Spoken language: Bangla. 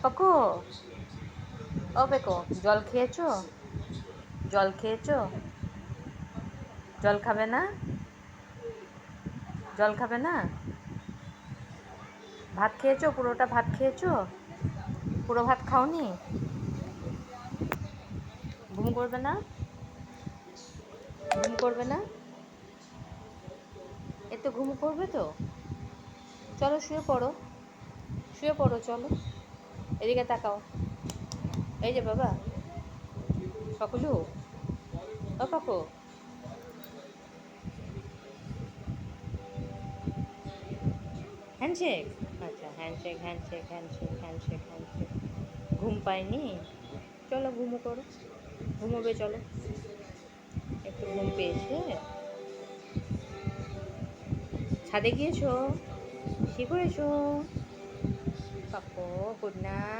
পাকো, ও পেকো, জল খেয়েছো? জল খেয়েছো? জল খাবে না? জল খাবে না? ভাত খেয়েছো? পুরোটা ভাত খেয়েছো? পুরো ভাত খাওনি? ঘুম করবে না? ঘুম করবে না? এতে ঘুম করবে তো? চলো শুয়ে পড়ো, শুয়ে পড়ো চলো। এদিকে তাকাও। এই যে বাবা, পাকুলু, ও পাকো, হ্যান্ডশেক। আচ্ছা, handshake handshake handshake handshake handshake. ঘুম পায়নি? চলো ঘুমো করো, ঘুমোবে চলো। একটু ঘুম পেয়েছে? ছাদে গিয়েছো? কি করেছো? পাপো, গুড নাইট।